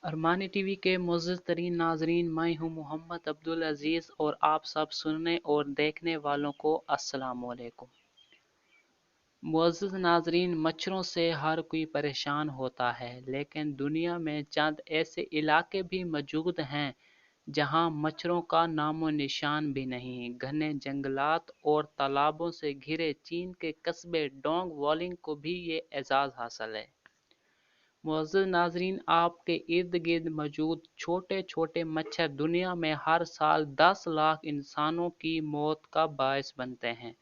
Armani TV के मुअज़्ज़ज़ तरीन नाज़रीन, मैं हूँ मोहम्मद अब्दुल अज़ीज़ और आप सब सुनने और देखने वालों को अस्सलाम वालेकुम। मुअज़्ज़ज़ नाज़रीन, मच्छरों से हर कोई परेशान होता है, लेकिन दुनिया में चंद ऐसे इलाके भी मौजूद हैं जहाँ मच्छरों का नामो निशान भी नहीं। घने जंगलात और तालाबों से घिरे चीन के कस्बे डोंग वॉलिंग को भी ये एजाज़ हासिल है। मुअज़्ज़ज़ नाज़रीन, आपके इर्द गिर्द मौजूद छोटे छोटे मच्छर दुनिया में हर साल 10 लाख इंसानों की मौत का बायस बनते हैं।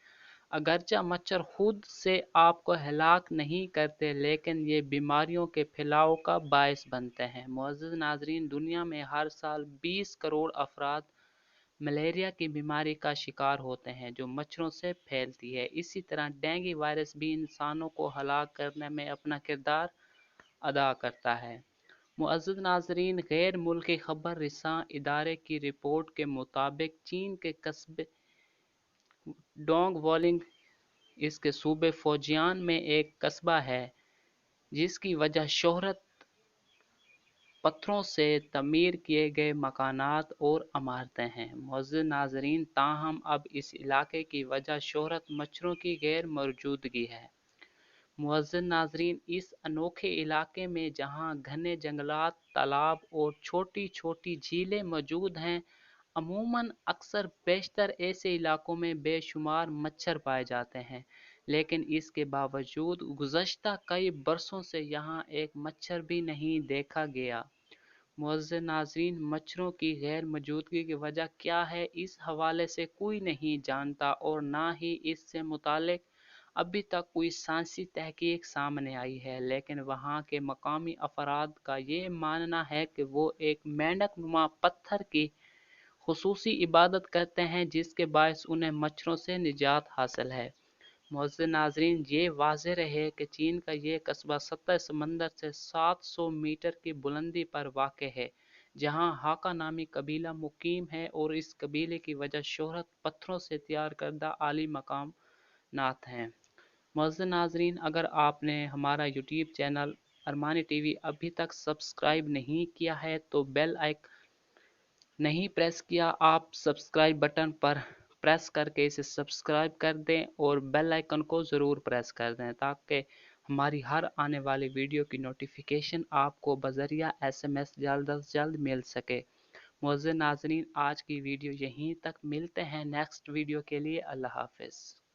अगरचे मच्छर खुद से आपको हलाक नहीं करते, लेकिन ये बीमारियों के फैलाव का बायस बनते हैं। मुअज़्ज़ज़ नाज़रीन, दुनिया में हर साल 20 करोड़ अफराद मलेरिया की बीमारी का शिकार होते हैं, जो मच्छरों से फैलती है। इसी तरह डेंगू वायरस भी इंसानों को हलाक करने में अपना किरदार अदा करता है। मुअज़्ज़ज़ नाज़रीन, गैर मुल्की खबर रिसां इदारे की रिपोर्ट के मुताबिक चीन के कस्बे डोंग वॉलिंग इसके सूबे फौजियान में एक कस्बा है जिसकी वजह शोहरत पत्थरों से तमीर किए गए मकानात और इमारतें हैं। मुअज़्ज़ज़ नाज़रीन, ताहम अब इस इलाके की वजह शोहरत मच्छरों की गैर मौजूदगी है। मुअज़्ज़ज़ नाज़रीन, इस अनोखे इलाके में जहाँ घने जंगलात, तालाब और छोटी छोटी झीलें मौजूद हैं, अमूमन अक्सर बेशतर ऐसे इलाकों में बेशुमार मच्छर पाए जाते हैं, लेकिन इसके बावजूद गुज़श्ता कई बरसों से यहाँ एक मच्छर भी नहीं देखा गया। मुअज़्ज़ज़ नाज़रीन, मच्छरों की गैर मौजूदगी की वजह क्या है, इस हवाले से कोई नहीं जानता और ना ही इससे मुताल्लिक़ अभी तक कोई साइंसी तहकीक सामने आई है। लेकिन वहाँ के मकामी अफराद का ये मानना है कि वो एक मेंढक नुमा पत्थर की खुसूसी इबादत करते हैं, जिसके बायस उन्हें मच्छरों से निजात हासिल है। मुअज़्ज़ज़ नाज़रीन, ये वाज़ेह रहे कि चीन का ये कस्बा सतह समंदर से 700 मीटर की बुलंदी पर वाक़ है, जहाँ हाका नामी कबीला मुकीम है और इस कबीले की वजह शोहरत पत्थरों से तैयार करदा आली मकाम नात हैं। मुअज़्ज़ज़ नाज़रीन, अगर आपने हमारा यूट्यूब चैनल अरमानी टीवी अभी तक सब्सक्राइब नहीं किया है तो बेल आइकन नहीं प्रेस किया, आप सब्सक्राइब बटन पर प्रेस करके इसे सब्सक्राइब कर दें और बेल आइकन को ज़रूर प्रेस कर दें ताकि हमारी हर आने वाली वीडियो की नोटिफिकेशन आपको बज़रिया SMS जल्द अज जल्द मिल सके। मुअज़्ज़ज़ नाज़रीन, आज की वीडियो यहीं तक, मिलते हैं नेक्स्ट वीडियो के लिए। अल्लाह हाफ़िज़।